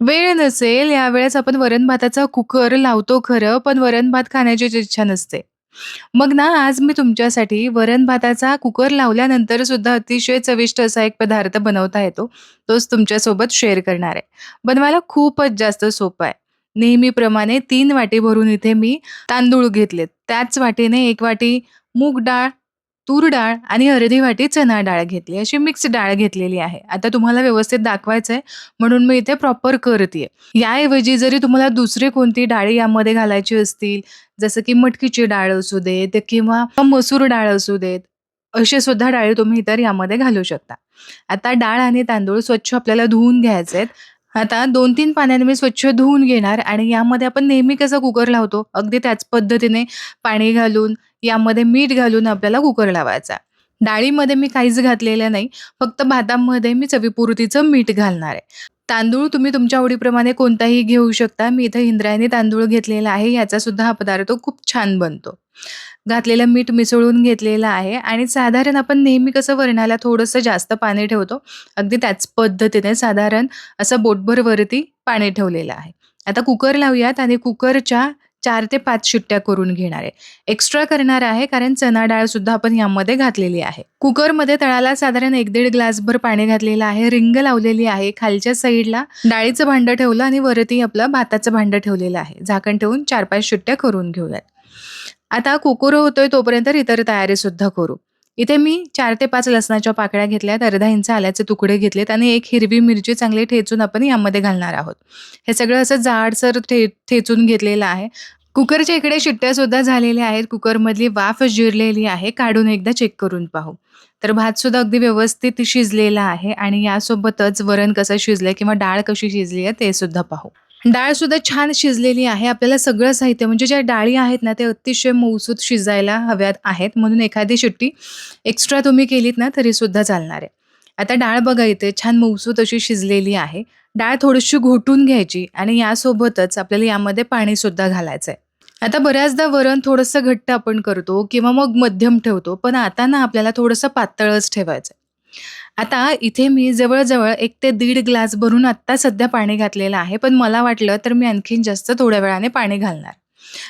वेळ नसेल यावेळेस आपण वरण-भाताचा कुकर लावतो खरं, पण वरण-भात खाण्याचीच इच्छा नसते. मग ना आज मी तुमच्यासाठी वरण-भाताचा कुकर लावल्यानंतर सुद्धा अतिशय चविष्ट असा एक पदार्थ बनवता येतो. तोच तुमच्यासोबत शेअर करणार आहे. बनवायला खूपच जास्त सोपं आहे. नेहमीप्रमाणे 3 वाटी भरून इथे मी तांदूळ घेतलेत. त्याच वाटीने 1 वाटी मूग डाळ, तूर डाळ आणि अर्धी वाटी चणा डाळ घेतली. अशी मिक्स डाळ घेतलेली आहे. आता तुम्हाला व्यवस्थित दाखवायचंय म्हणून मी इथे प्रॉपर करतीये. याऐवजी जरी तुम्हाला दुसरी कोणती डाळी यामध्ये घालायची असतील, जसं की मटकीची डाळ असू देत किंवा मसूर डाळ असू देत, असे सुद्धा डाळी तुम्ही इतर यामध्ये घालू शकता. आता डाळ आणि तांदूळ स्वच्छ आपल्याला धुवून घ्यायचे आहेत. आता 2-3 पाण्याने मी स्वच्छ धुवून घेणार आणि यामध्ये आपण नेहमी कसं कुकर लावतो, अगदी त्याच पद्धतीने पाणी घालून, यामध्ये मीठ घालून आपल्याला कुकर लावायचा. डाळीमध्ये मी काहीच घातलेलं नाही. फक्त भातामध्ये मी चवीपुरतीचं मीठ घालणार आहे. तांदूळ तुम्ही तुमच्या आवडीप्रमाणे कोणताही घेऊ शकता. मी इथं इंद्रायणी तांदूळ घेतलेला आहे. याचा सुद्धा हा पदार्थ खूप छान बनतो. घातलेलं मीठ मिसळून घेतलेलं आहे आणि साधारण आपण नेहमी कसं वरणाला थोडंसं जास्त पाणी ठेवतो, अगदी त्याच पद्धतीने साधारण असं बोटभर वरती पाणी ठेवलेलं आहे. आता कुकर लावूयात आणि कुकरच्या 4 ते 5 शिट्ट्या करून घेणार आहे. एक्स्ट्रा करणार आहे कारण चणा डाळ सुद्धा आपण यामध्ये घातलेली आहे. कुकरमध्ये तळाला साधारण 1-1.5 ग्लासभर पाणी घातलेलं आहे. रिंग लावलेली आहे. खालच्या साईडला डाळीचं भांडं ठेवलं आणि वरती आपलं भाताचं भांडं ठेवलेलं आहे. झाकण ठेवून 4-5 शिट्ट्या करून घेऊयात. आता कुकर होतोय तोपर्यंत इतर तयारी सुद्धा करू. इथे मी 4 ते 5 लसणाच्या पाकळ्या घेतल्यात, अर्धा इंच आल्याचे तुकडे घेतलेत आणि 1 हिरवी मिरची चांगली ठेचून आपण यामध्ये घालणार आहोत. हे सगळं असं जाडसर ठेचून घेतलेलं आहे. कुकरच्या इकडे शिट्ट्या सुद्धा झालेल्या आहेत. कुकरमधली वाफ जिरलेली आहे. काढून एकदा चेक करून पाहू. तर भात सुद्धा अगदी व्यवस्थित शिजलेला आहे आणि यासोबतच वरण कसं शिजलंय किंवा डाळ कशी शिजली आहे ते सुद्धा पाहू. डाळ सुद्धा छान शिजलेली आहे. आपल्याला सगळं साहित्य म्हणजे ज्या डाळी आहेत ना, ते अतिशय मऊसूत शिजायला हव्यात आहेत. म्हणून एखादी शिट्टी एक्स्ट्रा तुम्ही केलीत ना, तरी सुद्धा चालणार आहे. आता डाळ बघा इथे छान मऊसूत अशी शिजलेली आहे. डाळ थोडीशी घोटून घ्यायची आणि यासोबतच आपल्याला यामध्ये पाणी सुद्धा घालायचंय. आता बऱ्याचदा वरण थोडंसं घट्ट आपण करतो किंवा मग मध्यम ठेवतो. पण आता ना आपल्याला थोडंसं पातळच ठेवायचंय. आता इथे मी जवळ-जवळ 1 ते दीड ग्लास भरून आत्ता सध्या पाणी घातलेलं आहे. पण मला वाटलं तर मी आणखीन जास्त थोड्या वेळाने पाणी घालणार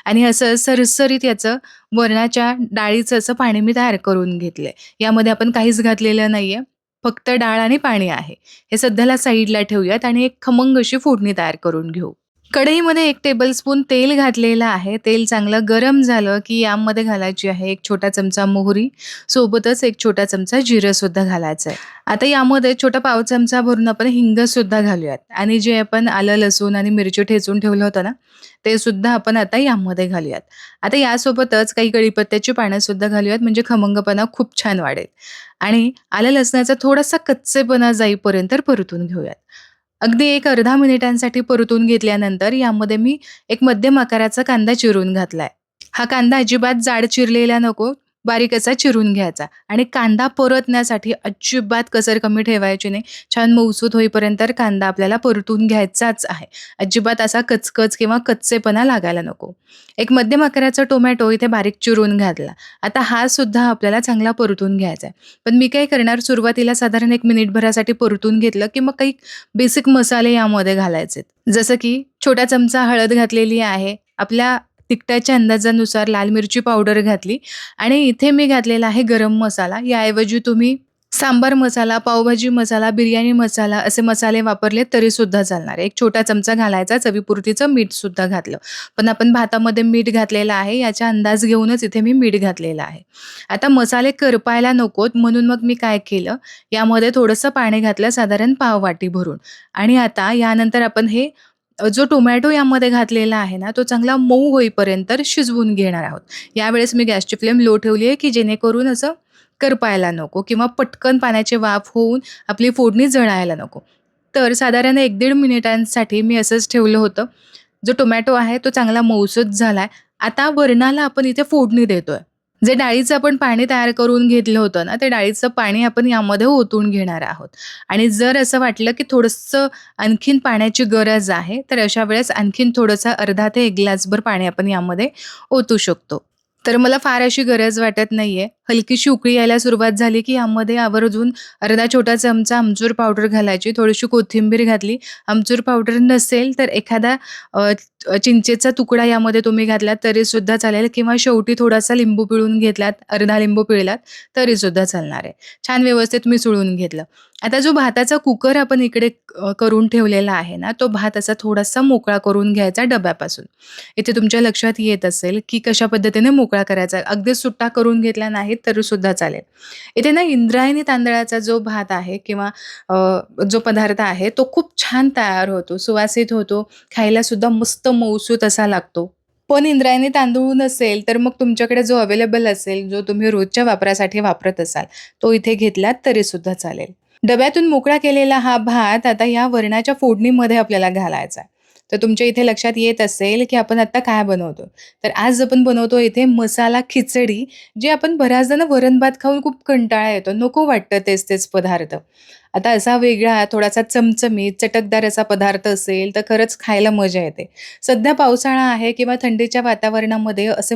आणि असं सरसरीत याचं वरणाच्या डाळीचं असं पाणी मी तयार करून घेतलंय. यामध्ये आपण काहीच घातलेलं नाहीये. फक्त डाळ आणि पाणी आहे. हे सध्याला साईडला ठेवूयात आणि एक खमंग अशी फोडणी तयार करून घेऊ. कढईमध्ये 1 टेबलस्पून तेल घातलेलं आहे. तेल चांगलं गरम झालं, की यामध्ये घालायची आहे 1 छोटा चमचा मोहरी, सोबतच 1 छोटा चमचा जिरं सुद्धा घालायचं आहे. आता यामध्ये छोटा पाव चमचा भरून आपण हिंग सुद्धा घालूयात आणि जे आपण आलं, लसूण आणि मिरची ठेचून ठेवलं होतं ना, ते सुद्धा आपण आता यामध्ये घालूयात. आता यासोबतच काही कढीपत्त्याची पानं सुद्धा घालूयात म्हणजे खमंगपणा खूप छान वाढेल आणि आलं लसणाचा थोडासा कच्चेपणा जाईपर्यंत परतून घेऊयात. अगदी एक अर्धा मिनिटांसाठी परतून घेतल्यानंतर यामध्ये मी एक मध्यम आकाराचा कांदा चिरून घातलाय. हा कांदा अजिबात जाड चिरलेला नको, बारीक असा चिरून घ्यायचा आणि कांदा परतण्यासाठी अजिबात कसर कमी ठेवायची नाही. छान मऊसूत होईपर्यंत कांदा आपल्याला परतून घ्यायचाच आहे. अजिबात असा कचकच किंवा कच्चेपणा लागायला नको. एक मध्यम आकाराचा टोमॅटो इथे बारीक चिरून घातला. आता हा सुद्धा आपल्याला चांगला परतून घ्यायचा आहे. पण मी काय करणार सुरुवातीला साधारण 1 मिनिटभरासाठी परतून घेतलं, की मग काही बेसिक मसाले यामध्ये घालायचेत. जसं की छोटा चमचा हळद घातलेली आहे. आपल्या तिखटाच्या अंदाजानुसार लाल मिरची पावडर घातली आणि इथे मी घातलेला आहे गरम मसाला. याऐवजी तुम्ही सांबार मसाला, पावभाजी मसाला, बिर्याणी मसाला असे मसाले वापरले तरी सुद्धा चालणार आहे. 1 छोटा चमचा घालायचा, चवीपुरतीचं मीठ सुद्धा घातलं. पण आपण भातामध्ये मीठ घातलेलं आहे, याचा अंदाज घेऊनच इथे मी मीठ घातलेलं आहे. आता मसाले करपायला नकोत म्हणून मग मी काय केलं, यामध्ये थोडंसं पाणी घातलं साधारण पाव वाटी भरून आणि आता यानंतर आपण हे जो टोमॅटो यामध्ये घातलेला आहे ना, तो चांगला मऊ होईपर्यंत शिजवून घेणार आहोत. यावेळेस मी गॅसची फ्लेम लो ठेवली आहे, की जेणेकरून असं करपायला नको किंवा पटकन पाण्याची वाफ होऊन आपली फोडणी जळायला नको. तर साधारण 1-1.5 मिनिटांसाठी मी असंच ठेवलं होतं. जो टोमॅटो आहे तो चांगला मऊसूत झालाय. आता वरणाला आपण इथे फोडणी देतोय. जे डाळीचं आपण पाणी तयार करून घेतलं होतं ना, ते डाळीचं पाणी आपण यामध्ये ओतून घेणार आहोत आणि जर असं वाटलं, की थोडंसं आणखीन पाण्याची गरज आहे, तर अशा वेळेस आणखीन थोडंसं अर्धा ते 1 ग्लासभर पाणी आपण यामध्ये ओतू शकतो. तर मला फार अशी गरज वाटत नाहीये. हलकीशी उकळी यायला सुरुवात झाली, की यामध्ये आवर्जून अर्धा छोटा चमचा आमचूर पावडर घालायची, थोडीशी कोथिंबीर घातली. आमचूर पावडर नसेल तर एखादा अ, चिंचेचा तुकडा यामध्ये तुम्ही घातलात तरीसुद्धा चालेल किंवा शेवटी थोडासा लिंबू पिळून घेतलात, अर्धा लिंबू पिळलात तरीसुद्धा चालणार आहे. छान व्यवस्थित मिसळून घेतलं. आता जो भाताचा कुकर आपण इकडे करून ठेवलेला आहे ना, तो भात असा थोडासा मोकळा करून घ्यायचा डब्यापासून. इथे तुमच्या लक्षात येत असेल, की कशा पद्धतीने मोकळा करायचा. अगदीच सुट्टा करून घेतला नाही तरी सुद्धा चालेल. इथे ना इंद्रायणी तांदळाचा जो भात आहे किंवा जो पदार्थ आहे तो खूप छान तयार होतो, सुवासित होतो, खायला सुद्धा मस्त मऊसूत असा लागतो. पण इंद्रायणी तांदूळ नसेल, तर मग तुमच्याकडे जो अवेलेबल असेल, जो तुम्ही रोजच्या वापरासाठी वापरत असाल, तो इथे घेतलात तरीसुद्धा चालेल. डब्यातून मोकळा केलेला हा भात आता या वरणाच्या फोडणीमध्ये आपल्याला घालायचा आहे. तर तुमच्या इथे लक्षात येत असेल, की आपण आता काय बनवतो. तर आज आपण बनवतो इथे मसाला खिचडी, जी आपण बऱ्याचदा ना वरण-भात खाऊन खूप कंटाळा येतो. नको वाटतं तेच-तेच पदार्थ. आता असा वेगळा थोडासा चमचमीत, चटकदार असा पदार्थ असेल, तर खरंच खायला मजा येते. सध्या पावसाळा आहे किंवा थंडीच्या वातावरणामध्ये असे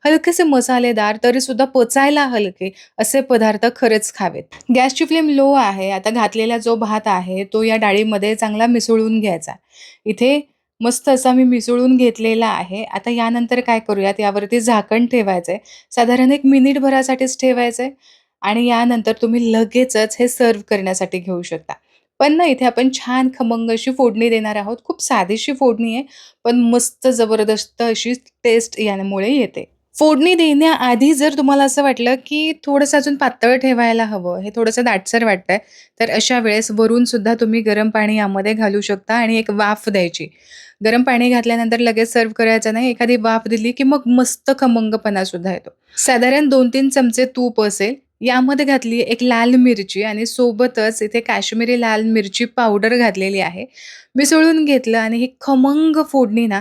हलकेसे मसालेदार तरीसुद्धा पचायला हलके असे पदार्थ खरंच खावेत. गॅसची फ्लेम लो आहे. आता घातलेला जो भात आहे, तो या डाळीमध्ये चांगला मिसळून घ्यायचा. इथे मस्त असा मी मिसळून घेतलेला आहे. आता यानंतर काय करूयात, यावरती झाकण ठेवायचंय. साधारण 1 मिनिटभरासाठीच ठेवायचंय आणि यानंतर तुम्ही लगेचच हे सर्व्ह करण्यासाठी घेऊ शकता. पण ना, इथे आपण छान खमंग अशी फोडणी देणार आहोत. खूप साधीशी फोडणी आहे, पण मस्त जबरदस्त अशी टेस्ट यामुळे येते. फोडणी देण्याआधी जर तुम्हाला असं वाटलं, की थोडंसं अजून पातळ ठेवायला हवं, हे थोडंसं दाटसर वाटतंय, तर अशा वेळेस वरून सुद्धा तुम्ही गरम पाणी यामध्ये घालू शकता आणि एक वाफ द्यायची. गरम पाणी घातल्यानंतर लगेच सर्व्ह करायचं नाही. एखादी वाफ दिली, की मग मस्त खमंगपणा सुद्धा येतो. साधारण 2-3 चमचे तूप असेल, यामध्ये घातली एक लाल मिरची आणि सोबतच इथे काश्मीरी लाल मिरची पावडर घातलेली आहे. मिसळून घेतलं आणि ही खमंग फोडणी ना,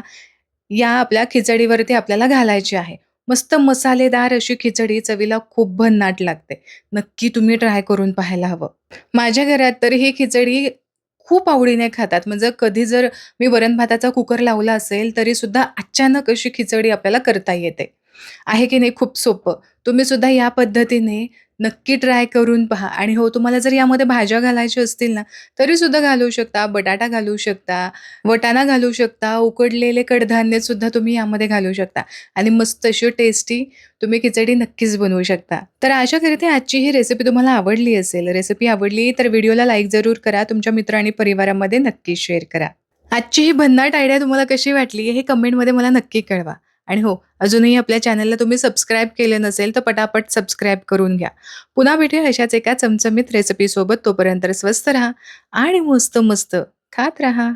या आपल्या खिचडीवरती आपल्याला घालायची आहे. मस्त मसालेदार अशी खिचडी चवीला खूप भन्नाट लागते. नक्की तुम्ही ट्राय करून पाहायला हवं. माझ्या घरात तर ही खिचडी खूप आवडीने खातात. म्हणजे कधी जर मी वरण-भाताचा कुकर लावला असेल, तरीसुद्धा अचानक अशी खिचडी आपल्याला करता येते. आहे की नाही खूप सोपं. तुम्ही सुद्धा या पद्धतीने नक्की ट्राय करून पहा आणि हो, तुम्हाला जर यामध्ये भाज्या घालायच्या असतील ना, तरीसुद्धा घालू शकता. बटाटा घालू शकता, वाटाणा घालू शकता, उकडलेले कडधान्य सुद्धा तुम्ही यामध्ये घालू शकता आणि मस्त अशी टेस्टी तुम्ही खिचडी नक्कीच बनवू शकता. तर आशा करते आजची ही रेसिपी तुम्हाला आवडली असेल. रेसिपी आवडली तर व्हिडिओला लाईक जरूर करा. तुमच्या मित्र आणि परिवारामध्ये नक्की शेअर करा. आजची ही भन्नाट आयडिया तुम्हाला कशी वाटली हे कमेंटमध्ये मला नक्की कळवा. आणि हो, अजूनही आपल्या चॅनलला तुम्ही सबस्क्राईब केलं नसेल तर पटापट सबस्क्राईब करून घ्या. पुन्हा भेटूया अशाच एका चमचमीत रेसिपीसोबत. तोपर्यंत स्वस्त राहा आणि मस्त-मस्त खात राहा.